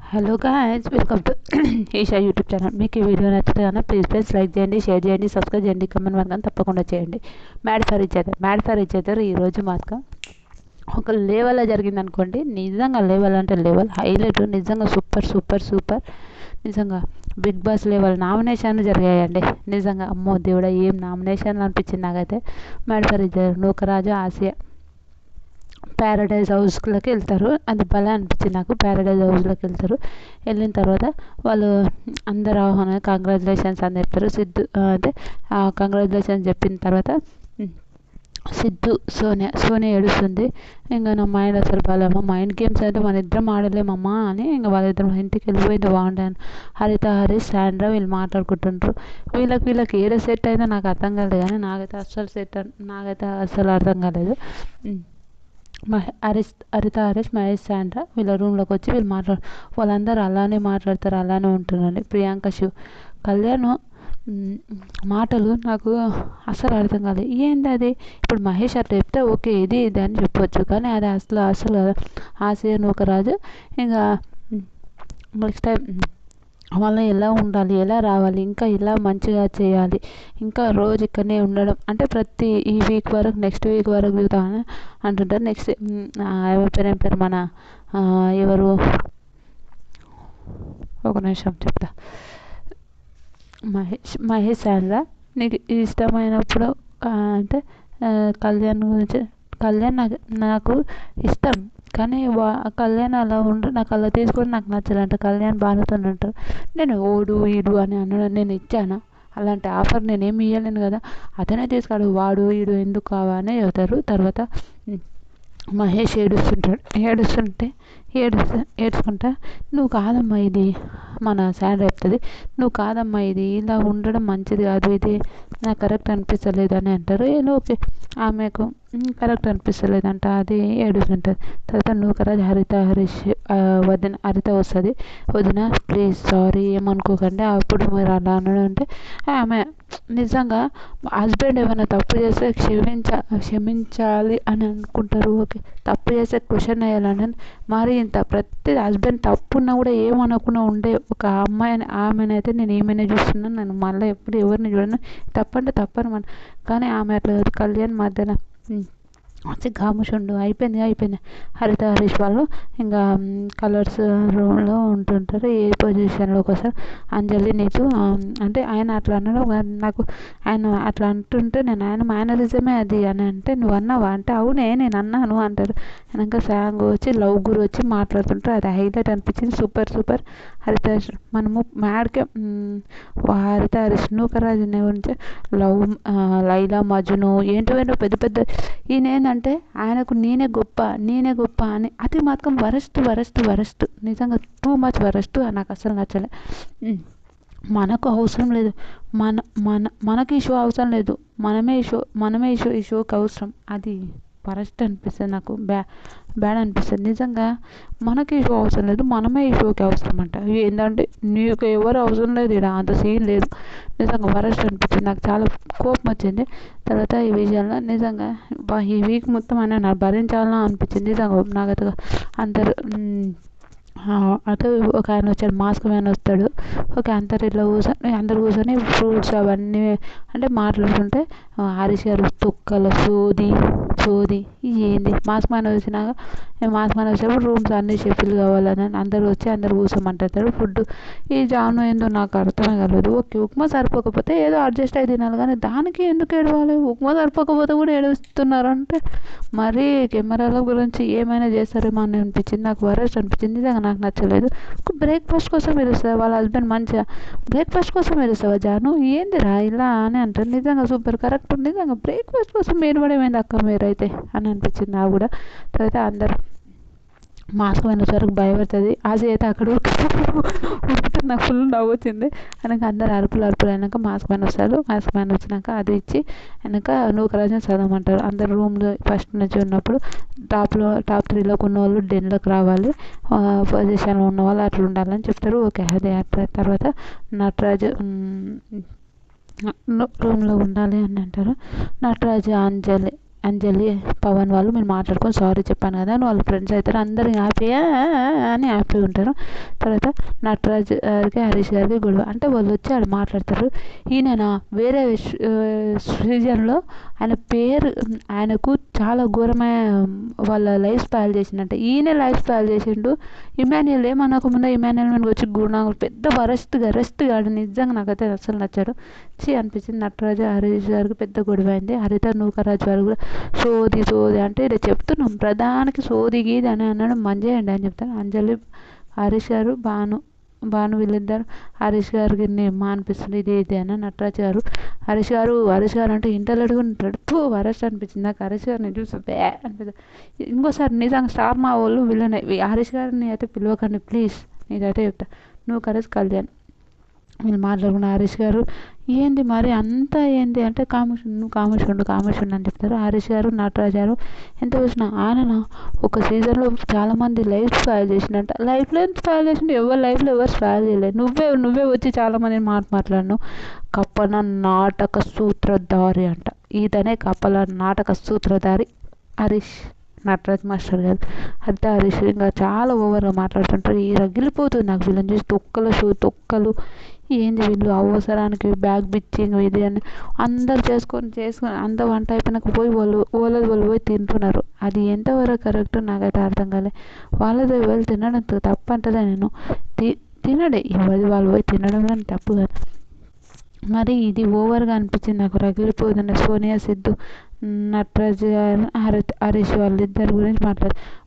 Hello guys, welcome to Eesha YouTube channel. మీకు ఈ video నచ్చితే కనుక ప్లీజ్ లైక్ చేయండి, షేర్ చేయండి, సబ్స్క్రైబ్ చేయండి, కమెంట్ మాత్రం తప్పకుండా చేయండి. మ్యాడ్ ఫర్ ఈచ్ అదర్ ఈరోజు మాత్రం ఒక లెవెల్లో జరిగింది అనుకోండి. నిజంగా లెవెల్ అంటే లెవెల్ హైలైట్, నిజంగా సూపర్ సూపర్ సూపర్. నిజంగా బిగ్ బాస్ లెవెల్ నామినేషన్లు జరిగాయండి. నిజంగా అమ్మో దేవుడా, ఏం నామినేషన్లు అనిపించింది నాకైతే. Mad for each other, Nookaraju, Asia Paradise హౌస్లోకి వెళ్తారు. అది భలే అనిపించింది నాకు. ప్యారడైజ్ హౌస్లోకి వెళ్తారు. వెళ్ళిన తర్వాత వాళ్ళు అందరూ కంగ్రాచులేషన్స్ అని చెప్తారు. సిద్ధు అంటే కంగ్రాచులేషన్స్ చెప్పిన తర్వాత సిద్ధు సోనియా ఏడుస్తుంది. ఇంకా నా మైండ్ అసలు బాగాలేమో, మైండ్ గేమ్స్ అయితే మన ఇద్దరం ఆడలేమమ్మా అని ఇంకా వాళ్ళిద్దరం ఇంటికి వెళ్ళిపోయింది బాగుంటాను. హరిత, హరీష్, శాండ్రా వీళ్ళు మాట్లాడుకుంటుంటారు. వీళ్ళకి ఏదో సెట్ అయితే నాకు అర్థం కాలేదు, కానీ నాకైతే అస్సలు అర్థం కాలేదు. హరీష్, మహేష్, శాండ్రా వీళ్ళ రూమ్లోకి వచ్చి వీళ్ళు వాళ్ళందరూ అలానే మాట్లాడతారు, అలానే ఉంటున్నారండి. ప్రియాంక, శివ్, కళ్యాణ్ మాటలు నాకు అస్సలు అర్థం కాలేదు. ఏంటి అది? ఇప్పుడు మహేష్ అట్లా చెప్తే ఓకే ఇది అని చెప్పొచ్చు, కానీ అది అసలు ఆసియా, నూకరాజు ఇంకా నెక్స్ట్ టైం వాళ్ళని ఎలా ఉండాలి, ఎలా రావాలి, ఇంకా ఎలా మంచిగా చేయాలి, ఇంకా రోజు ఇక్కడనే ఉండడం అంటే ప్రతి ఈ వీక్ వరకు నెక్స్ట్ వీక్ వరకు చూద్దామని అంటుంటారు. నెక్స్ట్ ఏం పేరు మన ఎవరు, ఒక నిమిషం చెప్తా. మహేష్ శాండ్రా నీకు ఇష్టమైనప్పుడు అంటే కళ్యాణ్ గురించి, కళ్యాణ్ నాకు ఇష్టం, కానీ కళ్యాణ్ అలా నాకు అలా తీసుకొని నాకు నచ్చదంట. కళ్యాణ్ బాధతో ఉంటారు. నేను ఓడు ఈడు అని అనడం నేను ఇచ్చాను, అలాంటి ఆఫర్ నేనేమి ఇవ్వలేను కదా. అతనే తీసుకాడు, వాడు ఈడు ఎందుకు కావాలని చెబుతారు. తర్వాత మహేష్ ఏడుచుకుంటా నువ్వు కాదమ్మా ఇది, మన శాండ్రా చెప్తుంది, నువ్వు కాదమ్మా ఇది ఇలా ఉండడం మంచిది కాదు, ఇది నాకు కరెక్ట్ అనిపించలేదు అని అంటారు. ఓకే, ఆమెకు కరెక్ట్ అనిపిస్తలేదంట, అది ఏడుస్తుంటుంది. తర్వాత నూకరాజ్, హరిత వస్తుంది. వదిన ప్లీజ్ సారీ ఏమనుకోకండి, అప్పుడు మీరు అలా అనడం అంటే ఆమె నిజంగా హస్బెండ్ ఏమైనా తప్పు చేస్తే క్షమించాలి అని అనుకుంటారు. ఓకే, తప్పు చేస్తే క్వశ్చన్ వేయాలని మరి ఇంత ప్రతి హస్బెండ్ తప్పు ఉన్నా కూడా ఏమనకుండా ఉండే ఒక ఆమెనైతే నేను ఏమైనా చూస్తున్నాను, నేను మళ్ళీ ఎప్పుడు ఎవరిని చూడను, తప్పంటే తప్పనమాట. కానీ ఆమె అట్లా కళ్యాణ్ మధ్యలో వచ్చి గాముషుండు అయిపోయింది. హరిత, హరీష్ వాళ్ళు ఇంకా కలర్స్ రూమ్లో ఉంటుంటారు. ఏ పొజిషన్లోకి వస్తారు అంజలి నీకు అంటే ఆయన అట్లా అనడం నాకు, ఆయన అట్లా అంటుంటే ఆయన మేనరిజమే అది అని అంటే నువ్వు అన్నావా అంటే అవునే నేను అన్నాను అంటారు. వెనక సాంగ్ వచ్చి లవ్ గురి వచ్చి మాట్లాడుతుంటారు. అది హైలైట్ అనిపించింది. సూపర్. హరిత మనము మ్యాడ్కే హరిత హరీష్ నూకరాజుని గురించి లవ్, లైలా, మజ్ను ఏంటో పెద్ద ఈయన ఏంటంటే ఆయనకు నేనే గొప్ప అని, అది మాత్రం వరస్ట్ నిజంగా టూ మచ్ వరస్ట్. నాకు అసలు నచ్చలే. మనకు అవసరం లేదు, మనకి ఈ షో అవసరం లేదు, మనమే ఈ షోకి అవసరం, అది వరస్ట్ అనిపిస్తుంది నాకు. బ్యాడ్ అనిపిస్తుంది నిజంగా. మనకి ఈ షో అవసరం లేదు, మనమే ఈ షోకి అవసరం అంట. ఏంటంటే నీకు ఎవరు అవసరం లేదు, ఇక్కడ అంత సీన్ లేదు. నిజంగా వరస్ట్ అనిపించింది, నాకు చాలా కోపం వచ్చింది. తర్వాత ఈ విషయంలో నిజంగా ఈ వీక్ మొత్తం అయినా నాకు భరించాలని అనిపించింది నిజంగా. నాకైతే అందరు అయితే ఒక ఆయన వచ్చాడు, మాస్క్ మ్యాన్ వస్తాడు. ఓకే, అందరు కూర్చొని ఫ్రూట్స్ అవన్నీ అంటే మాట్లాడుతుంటే హరీష్ గారు తొక్కల సోది ఏంది మాస్క్ మ్యాన్ వచ్చినప్పుడు రూమ్స్ అన్నీ షెఫిల్ కావాలని అందరు కూర్చోమంటారు. ఫుడ్ ఈ జాను ఏందో నాకు అర్థమే కాలేదు. ఓకే, ఉప్మా సరిపోకపోతే ఏదో అడ్జస్ట్ అయి తినాలి, కానీ దానికి ఎందుకు ఏడవాలి? ఉప్మా సరిపోకపోతే కూడా ఏడుస్తున్నారు అంటే మరీ కెమెరాల గురించి ఏమైనా చేస్తారేమో అని అనిపించింది. నాకు వరస్ట్ అనిపించింది నిజంగా, నాకు నచ్చలేదు. బ్రేక్ఫాస్ట్ కోసం ఏడుస్తుంది వాళ్ళ హస్బెండ్, మంచిగా బ్రేక్ఫాస్ట్ కోసం ఏడుస్తావా జాను, ఏందిరా ఇలా అని అంటారు. నిజంగా సూపర్ కరెక్ట్. నిజంగా బ్రేక్ఫాస్ట్ కోసం ఏడవడమేంది అక్క మీరైతే అని అనిపించింది నాకు కూడా. తర్వాత అందరు మాస్క్ వచ్చేవరకు భయపడుతుంది. ఆశ అయితే అక్కడ ఉరుకుతుంది. నాకు ఫుల్ నవ్వు వచ్చింది. వెనక అందరు అరుపులు అయినాక మాస్క్ మ్యాన్ వచ్చినాక అది ఇచ్చి వెనక నూకరాజుని చదవమంటారు. అందరు రూమ్లో ఫస్ట్ నుంచి ఉన్నప్పుడు టాప్ 3లోకి ఉన్న వాళ్ళు 10లోకి రావాలి, పొజిషన్లో ఉన్న వాళ్ళు అట్లా ఉండాలని చెప్తారు. ఓకే, అదే అట్లా. తర్వాత నటరాజు రూమ్లో ఉండాలి అని అంటారు. నటరాజు, అంజలి అంజలి పవన్ వాళ్ళు మీరు మాట్లాడుకొని సారీ చెప్పాను కదా అని వాళ్ళ ఫ్రెండ్స్ అవుతారు. అందరూ హ్యాపీగా అని హ్యాపీగా ఉంటారు. తర్వాత నటరాజ్ గారికి హరీష్ గారికి గొడవ అంటే వాళ్ళు వచ్చి ఆడ మాట్లాడతారు. ఈయన వేరే సీజన్లో ఆయన పేరు ఆయనకు చాలా ఘోరమైన వాళ్ళ లైఫ్ స్పాయిల్ చేసిందంట. ఈయన లైఫ్ స్పాయిల్ చేసిండు. ఇమాన్యుయల్ ఏమనకముందే ఇమాన్యుయల్ మీద వచ్చి గుణాలు పెద్ద వరస్ట్ గాడు. నిజంగా నాకైతే అసలు నచ్చాడు. అనిపించింది. నటరాజు హరీష్ గారికి పెద్ద గొడవ అయింది. హరిత నూకరాజు వారు కూడా సోది అంటే ఇలా చెప్తున్నాం ప్రధానికి సోది గీది అని అన్నాడు. మంజేయండి అని చెప్తాను. అంజలి హరీష్ గారు భాను వీళ్ళిద్దరు హరీష్ గారికి మా అనిపిస్తుంది ఇది అని నటరాజు గారు హరీష్ గారు అంటే ఇంటర్లెట్గా ఉంటాడు. వరస్ట్ అనిపించింది నాకు. హరీష్ గారిని చూసి బ్యా అనిపిస్తుంది. ఇంకోసారి నిజంగా స్టార్ మా వాళ్ళు వీళ్ళని హరీష్ గారిని అయితే పిలవకండి ప్లీజ్. నేనైతే చెప్తా. నువ్వు కరేజ్ కళ్యాణ్ వీళ్ళు మాట్లాడుకున్న హరీష్ గారు ఏంది మరి అంతా ఏంది అంటే కామేశ్వరుడు అని చెప్తారు. హరీష్ గారు నటరాజు గారు ఎంత చూసినా ఆయన ఒక సీజన్లో చాలామంది లైఫ్ స్పాయిల్ చేసినట్ట. లైఫ్లో ఎంత స్పాయిల్ చేసిండు? ఎవరి లైఫ్లో ఎవరు స్పాయిల్ చేయలేదు. నువ్వే వచ్చి చాలామంది మాట్లాడినావు. కప్పన నాటక సూత్రధారి అంట. ఈతనే కప్పల నాటక సూత్రధారి హరీష్ నటరాజ్ మాస్టర్ గారు. అంతా హరీష్ ఇంకా చాలా ఓవర్గా మాట్లాడుతుంటారు. ఈ రగిలిపోతుంది నాకు వీళ్ళని చూసి. తొక్కలు ఏంది వీళ్ళు అవసరానికి బ్యాగ్ బిచ్చింగ్ ఇది అని అందరు చేసుకొని అంత వంట అయిపోయినాక పోయి వాళ్ళు పోయి తింటున్నారు. అది ఎంతవరకు కరెక్ట్ నాకైతే అర్థం కాలే. వాళ్ళతో వాళ్ళు తినడం తప్పు అంటలే నేను. తినడే ఎవరి వాళ్ళు పోయి తినడం కానీ తప్పు కదా. మరి ఇది ఓవర్గా అనిపించింది నాకు. రగిలిపోతుంది. సోనియా సిద్ధు నటరాజ్ హరీష్ వాళ్ళిద్దరి గురించి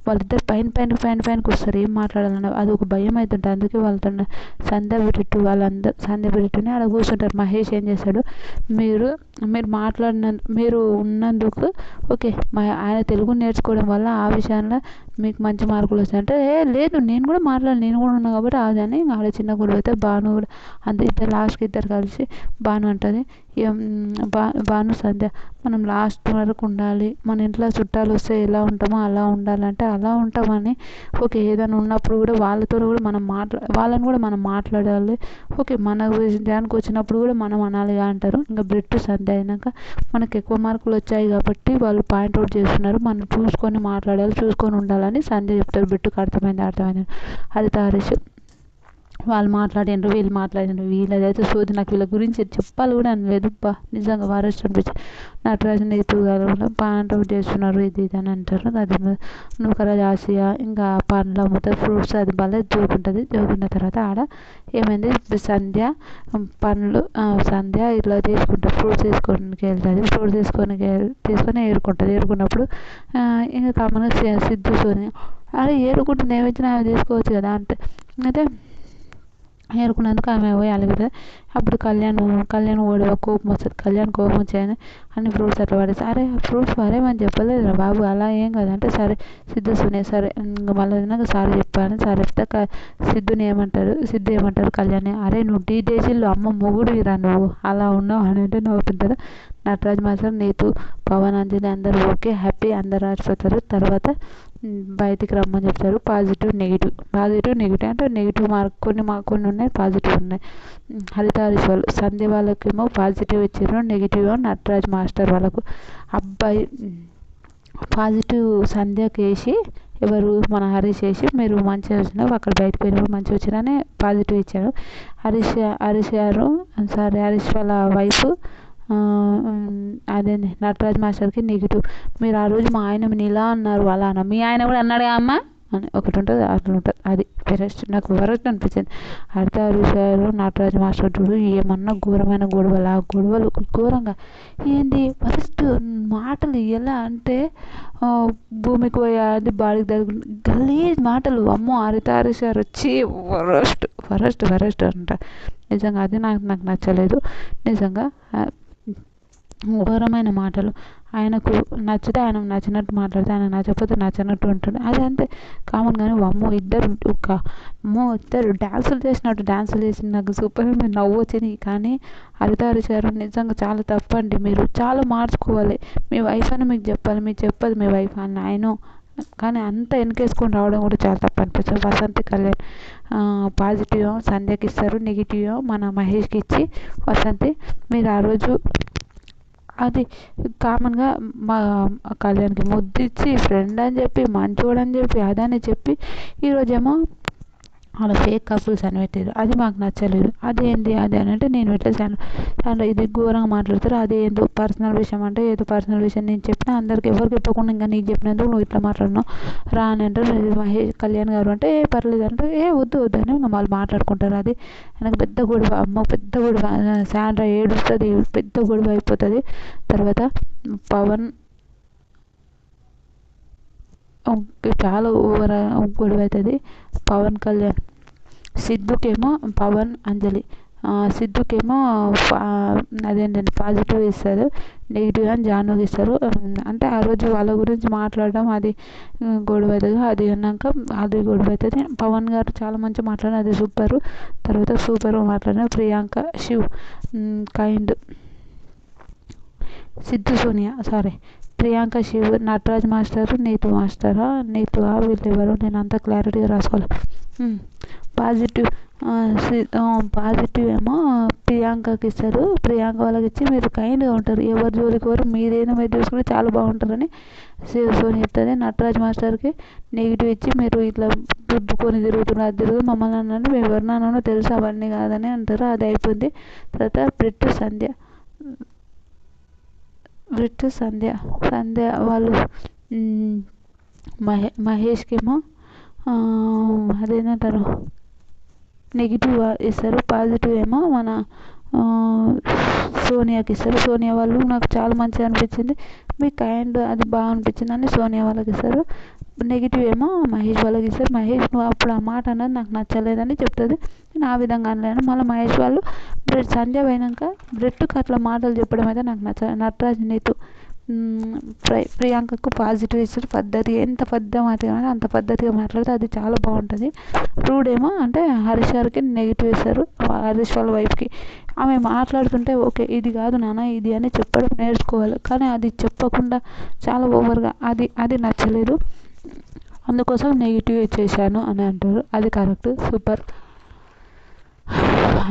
వాళ్ళిద్దరు పైనకి వస్తారు. ఏం మాట్లాడాలన్న అది ఒక భయం అవుతుంటుంది. అందుకే వాళ్ళతో సంధ్య బిరిట్టుని అలా కూర్చుంటారు. మహేష్ ఏం చేస్తాడు, మీరు మీరు ఉన్నందుకు ఓకే ఆయన తెలుగు నేర్చుకోవడం వల్ల ఆ విషయంలో మీకు మంచి మార్కులు వస్తాయంటే లేదు నేను కూడా ఉన్నా కాబట్టి అదని ఆడ చిన్న గొడవ అయితే భాను కూడా ఇద్దరు లాస్ట్కి ఇద్దరు కలిసి భాను అంటుంది భాను సంధ్య మనం లాస్ట్ వరకు ఉండాలి. మన ఇంట్లో చుట్టాలు వస్తే ఎలా ఉంటామో అలా ఉండాలంటే అలా ఉంటామని ఓకే. ఏదైనా ఉన్నప్పుడు కూడా వాళ్ళతో కూడా వాళ్ళని కూడా మనం మాట్లాడాలి. ఓకే మన విషయానికి వచ్చినప్పుడు కూడా మనం అనాలిగా అంటారు. ఇంకా బ్రెడ్ సంధ్య అయినాక మనకు ఎక్కువ మార్కులు వచ్చాయి కాబట్టి వాళ్ళు పాయింట్అవుట్ చేస్తున్నారు. మనం చూసుకొని మాట్లాడాలి, చూసుకొని ఉండాలని సంధ్య చెప్తారు. బ్రెడ్కి అర్థమైంది. హరిత హరీష్ వాళ్ళు మాట్లాడిండ్రు వీళ్ళు మాట్లాడిండ్రు. వీళ్ళదైతే సోది. నాకు వీళ్ళ గురించి చెప్పాలి కూడా అనలేదు. నిజంగా వరస్ట్ అనిపించింది. నటరాజు నీతు గారు పాయింట్అవుట్ చేస్తున్నారు ఇది అని అంటారు. అది నూకరాజు ఆసియా ఇంకా పండ్లు అమ్ముతారు ఫ్రూట్స్. అది భలే జోకుంటుంది. జోకున్న తర్వాత ఆడ ఏమైంది సంధ్య ఇట్లా తీసుకుంటారు. ఫ్రూట్స్ తీసుకోనికి వెళ్తుంది. ఫ్రూట్స్ తీసుకొని ఏరుకున్నప్పుడు ఇంకా కామన్గా సిద్ధు సోని అదే ఏరుకుంటుంది ఏమిచ్చినా అవి తీసుకోవచ్చు కదా అంటే అయితే ఏరుకున్నందుకు ఆమె పోయి అలుగుతుంది. అప్పుడు కళ్యాణ్ కోపం వస్తుంది. కోపం వచ్చాయని అన్ని ఫ్రూట్స్ అట్లా పడేసి అరే ఫ్రూట్స్ పరేమని చెప్పలేదు బాబు అలా ఏం కాదంటే సరే సిద్ధు సునే సరే ఇంకా మళ్ళీ సారీ చెప్పాను. సారీ చెప్తే సిద్ధు ఏమంటారు కళ్యాణ్ అరే నువ్వు డీజేసీలో అమ్మ మొగుడురా నువ్వు అలా ఉన్నావు అని అంటే నవ్వుతుంటారు. నటరాజ్ మాస్టర్ నీతు పవన్ అంజలి అందరూ ఓకే హ్యాపీ అందరు రాసిపోతారు. తర్వాత బయటికి రమ్మని చెప్తారు. పాజిటివ్ నెగిటివ్ అంటే నెగిటివ్ కొన్ని ఉన్నాయి, పాజిటివ్ ఉన్నాయి. హరిత హరీష్ వాళ్ళు సంధ్య వాళ్ళకేమో పాజిటివ్ ఇచ్చారు, నెగిటివ్ నటరాజ్ మాస్టర్ వాళ్ళకు. అబ్బాయి పాజిటివ్ సంధ్యకి వేసి ఎవరు మన హరీష్ వేసి మీరు మంచిగా వచ్చినారు అక్కడ బయటకు పోయినప్పుడు మంచిగా వచ్చిరని పాజిటివ్ ఇచ్చారు. హరీష్ వాళ్ళ వైఫ్ అదే నటరాజ్ మాస్టర్కి నెగిటివ్. మీరు ఆ రోజు మా ఆయన ఇలా అన్నారు అలా అన్న మీ ఆయన కూడా అన్నాడుగా అమ్మ అని ఒకటి ఉంటుంది అట్లా ఉంటుంది. అది నాకు వరస్ట్ అనిపించింది. హరిత హరీష్ గారు నటరాజ్ మాస్టర్ చూడు ఏమన్నా ఘోరమైన గొడవలు ఘోరంగా ఏంది ఫస్ట్ మాటలు ఎలా అంటే భూమికి పోయేది బాడీకి తగ్గు గలీజ్ మాటలు. అమ్మో హరిత హరీష్ గారు వచ్చి వరస్ట్ అంట. నిజంగా అది నాకు నచ్చలేదు. నిజంగా ఘోరమైన మాటలు. ఆయనకు నచ్చితే ఆయనకు నచ్చినట్టు మాట్లాడితే ఆయన నచ్చకపోతే నచ్చినట్టు ఉంటాడు. అది అంతే కామన్గానే ఇద్దరు డ్యాన్సులు చేసి నాకు సూపర్ నవ్వు వచ్చింది. కానీ హరిత హరీష్ గారు నిజంగా చాలా తప్పండి. మీరు చాలా మార్చుకోవాలి. మీ వైఫ్ అని మీకు చెప్పాలి, మీరు చెప్పదు మీ వైఫ్ అని ఆయన కానీ అంత వెనకేసుకొని రావడం కూడా చాలా తప్పు అనిపిస్తుంది. వసంతి కళ్యాణ్ పాజిటివ్ సంధ్యకి ఇస్తారు, నెగిటివ్ మన మహేష్కి ఇచ్చి వసంతి మీరు ఆ రోజు అది కామన్గా మా కళ్యాణ్కి ముద్దిచ్చి ఫ్రెండ్ అని చెప్పి మంచోడని చెప్పి అదని చెప్పి ఈరోజేమో అలా ఫేక్ కపుల్స్ అని పెట్టారు. అది మాకు నచ్చలేదు. అదేంటి అది అని అంటే నేను పెట్టేసాను. దాంట్లో ఇది ఘోరంగా మాట్లాడతారు. అది ఏదో పర్సనల్ విషయం అంటే ఏదో పర్సనల్ విషయం నేను చెప్పిన అందరికి ఎవరికి చెప్పకుండా ఇంకా నీకు చెప్పినందుకు నువ్వు ఇట్లా మాట్లాడినావు రా అని అంటారు. మహేష్ కళ్యాణ్ గారు అంటే పర్లేదు అంటే వద్దు వద్దు అని ఇంకా వాళ్ళు మాట్లాడుకుంటారు. అది నాకు పెద్ద గొడవ, అమ్మ పెద్ద గొడవ. శాండ్రా ఏడుస్తుంది, పెద్ద గొడవ అయిపోతుంది. తర్వాత పవన్ చాలా ఓవర్ గొడవ అవుతుంది. పవన్ కళ్యాణ్ సిద్ధుకేమో పవన్ అంజలి, సిద్ధుకేమో అదేంటంటే పాజిటివ్ ఇస్తారు, నెగిటివ్ అని జానుకి ఇస్తారు. అంటే ఆ రోజు వాళ్ళ గురించి మాట్లాడడం అది గొడవ అవుతుంది. అది అన్నాక అది గొడవ అవుతుంది. పవన్ గారు చాలా మంచిగా మాట్లాడారు, అది సూపరు. తర్వాత సూపర్గా మాట్లాడిన ప్రియాంక శివ్ కైండ్, సిద్ధు సోనియా సారీ ప్రియాంక శివ్, నటరాజ్ మాస్టరు, నీతు మాస్టరా, నీతు వీళ్ళు ఎవరు నేను అంత క్లారిటీగా రాసుకోవాలి. పాజిటివ్ పాజిటివ్ ఏమో ప్రియాంకకి ఇస్తారు. ప్రియాంక వాళ్ళకి ఇచ్చి మీరు కైండ్గా ఉంటారు, ఎవరి జోలికి ఎవరు మీదేదో మీరు చూసుకుంటే చాలా బాగుంటారని సోని చెప్తుంది. నటరాజ్ మాస్టర్కి నెగిటివ్ ఇచ్చి మీరు ఇట్లా దుబ్బుకొని తిరుగుతున్నారు, అది తిరుగు మమ్మల్ని అన్నాను మేము ఎవరినన్నానో తెలుసు అవన్నీ కాదని అంటారు. అది అయిపోయింది. తర్వాత సంధ్య వాళ్ళు మహేష్కేమో అదేంటారు నెగిటివ్ ఇస్తారు. పాజిటివ్ ఏమో మన సోనియాకి ఇస్తారు. సోనియా వాళ్ళు నాకు చాలా మంచిగా అనిపించింది, మీ కైండ్ అది బాగా అనిపించింది అని సోనియా వాళ్ళకి ఇస్తారు. నెగిటివ్ ఏమో మహేష్ వాళ్ళకి ఇస్తారు. మహేష్ నువ్వు అప్పుడు ఆ మాట అన్నది నాకు నచ్చలేదని చెప్తుంది. నేను ఆ విధంగా అనలేను. మళ్ళీ మహేష్ వాళ్ళు సంధ్య పోయినాక బ్రెడ్కి అట్లా మాటలు చెప్పడం అయితే నాకు నటరాజ్ నీతు ప్రియాంకకు పాజిటివ్ ఇస్తారు. పద్ధతి ఎంత పద్ధతిగా మాట్లాడాలో అంత పద్ధతిగా మాట్లాడితే అది చాలా బాగుంటుంది. రూడ్ ఏమో అంటే హరీష్ గారికి నెగిటివ్ ఇస్తారు, హరీష్ వాళ్ళ వైఫ్కి. ఆమె మాట్లాడుతుంటే ఓకే ఇది కాదు నాన్న ఇది అని చెప్పడం నేర్చుకోవాలి, కానీ అది చెప్పకుండా చాలా ఓవర్గా అది నచ్చలేదు. అందుకోసం నెగిటివ్ చేశాను అని అంటారు. అది కరెక్ట్, సూపర్.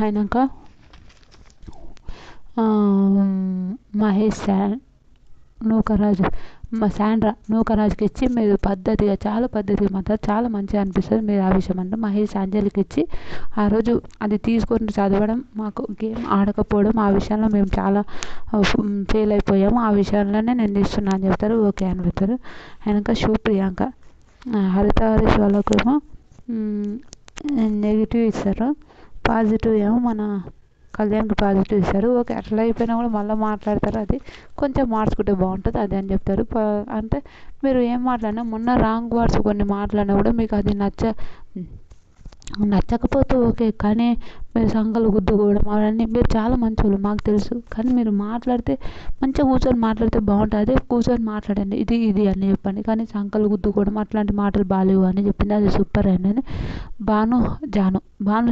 అయినాక మహేష్ నూకరాజు శాండ్రా నూకరాజుకి ఇచ్చి మీరు పద్ధతిగా చాలా పద్ధతిగా మాట్లాడారు, చాలా మంచిగా అనిపిస్తుంది మీరు ఆ విషయం అంటే. మహేష్ అంజలికి ఇచ్చి ఆ రోజు అది తీసుకొని చదవడం, మాకు గేమ్ ఆడకపోవడం ఆ విషయంలో మేము చాలా ఫెయిల్ అయిపోయాము, ఆ విషయంలోనే నేను ఇస్తున్నాను అని చెప్తారు. ఓకే అని చెప్తారు. వెనక ప్రియాంక హరిత హరీష్ వాళ్ళకేమో నెగిటివ్ ఇస్తారు. పాజిటివ్ ఏమో మన కళ్యాణ్కి పాజిటివ్ ఇస్తారు. ఓకే అట్లా అయిపోయినా కూడా మళ్ళీ మాట్లాడతారు, అది కొంచెం మార్చుకుంటే బాగుంటుంది అది అని చెప్తారు. అంటే మీరు ఏం మాట్లాడినా మొన్న రాంగ్ వర్డ్స్ కొన్ని మాట్లాడినా కూడా మీకు అది నచ్చకపోతే ఓకే, కానీ మీరు సంకలు గుద్దుకోవడం అవన్నీ మీరు చాలా మంచోళ్ళు మాకు తెలుసు, కానీ మీరు మాట్లాడితే మంచిగా కూర్చొని మాట్లాడితే బాగుంటుంది. అదే కూర్చొని మాట్లాడండి ఇది అని చెప్పండి, కానీ సంకలు గుద్దుకోవడం అట్లాంటి మాటలు బాగాలేవు అని చెప్పింది. అది సూపర్ అయింది. భాను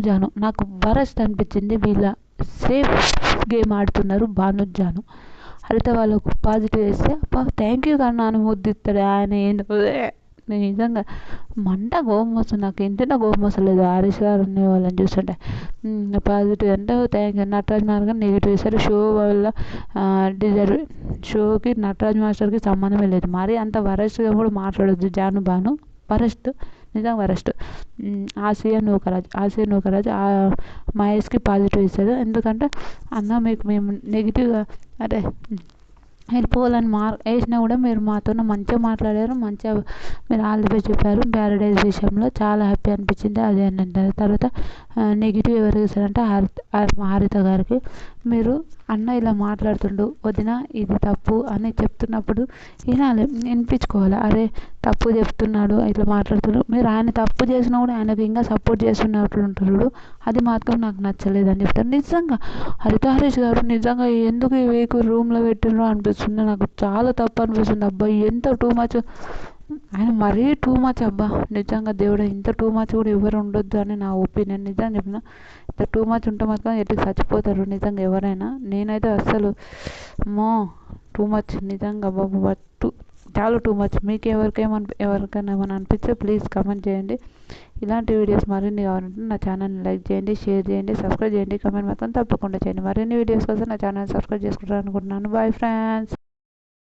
జాను నాకు వరస్ట్ అనిపించింది. వీళ్ళ సేఫ్ గేమ్ ఆడుతున్నారు జాను. హరిత వాళ్ళకు పాజిటివ్ వేస్తే థ్యాంక్ యూ కన్నా అని ముద్దిస్తాడు ఆయన. ఏందో నిజంగా మంట కోపం వస్తుంది నాకు, ఎంతైనా కోపం వస్తలేదు హరీష్ గారు అనే వాళ్ళని చూస్తుంటే. పాజిటివ్ అంటే thank you. Nataraj master negative ఇస్తారు. షో వల్ల షోకి నటరాజ్ మాస్టర్కి సంబంధమే లేదు, మరి అంత వరస్ట్గా కూడా మాట్లాడొద్దు జాను భాను, వరస్ట్ నిజంగా వరస్ట్. ఆసియా నూకరాజ్ మహేష్కి పాజిటివ్ ఇస్తారు. ఎందుకంటే అన్న మీకు మేము నెగిటివ్గా అరే వెళ్ళిపోవాలని వేసినా కూడా మీరు మాతో మంచిగా మాట్లాడారు, మంచిగా మీరు ఆల్ ది బెస్ట్ చెప్పారు. ప్యారడైజ్ విషయంలో చాలా హ్యాపీ అనిపించింది అది అని అంటారు. తర్వాత నెగిటివ్ ఎవరికి ఇస్తారంటే హారిత గారికి. మీరు అన్న ఇలా మాట్లాడుతుండు వదిన ఇది తప్పు అని చెప్తున్నప్పుడు వినాలి, వినిపించుకోవాలి. అరే తప్పు చెప్తున్నాడు ఇట్లా మాట్లాడుతున్నాడు, మీరు ఆయన తప్పు చేసినా కూడా ఆయనకు ఇంకా సపోర్ట్ చేస్తున్నట్లు ఉంటాడు, అది మాత్రం నాకు నచ్చలేదు అని చెప్తారు. నిజంగా హరీష్ గారు నిజంగా ఎందుకు ఈ వీక్ రూమ్లో పెట్టినో అనిపిస్తుంది నాకు, చాలా తప్పు అనిపిస్తుంది. అబ్బాయి ఎంత టూ మచ్, ఆయన మరీ టూ మచ్ అబ్బా, నిజంగా దేవుడు ఇంత టూ మచ్ కూడా ఎవరు ఉండొద్దు అని నా ఒపీనియన్. నిజంగా చెప్పిన ఇంత టూ మచ్ ఉంటే మాత్రం ఎట్లా చచ్చిపోతారు నిజంగా ఎవరైనా. నేనైతే అస్సలు టూ మచ్ నిజంగా బాబు. చాలా టూ మచ్. మీకు ఎవరికైనా ఏమైనా అనిపిస్తే ప్లీజ్ కమెంట్ చేయండి. ఇలాంటి వీడియోస్ మరిన్ని కావాలంటే నా ఛానల్ని లైక్ చేయండి, షేర్ చేయండి, సబ్స్క్రైబ్ చేయండి, కమెంట్ మాత్రం తప్పకుండా చేయండి. మరిన్ని వీడియోస్ కోసం నా ఛానల్ సబ్స్క్రైబ్ చేసుకుంటారు అనుకుంటున్నాను. Bye friends.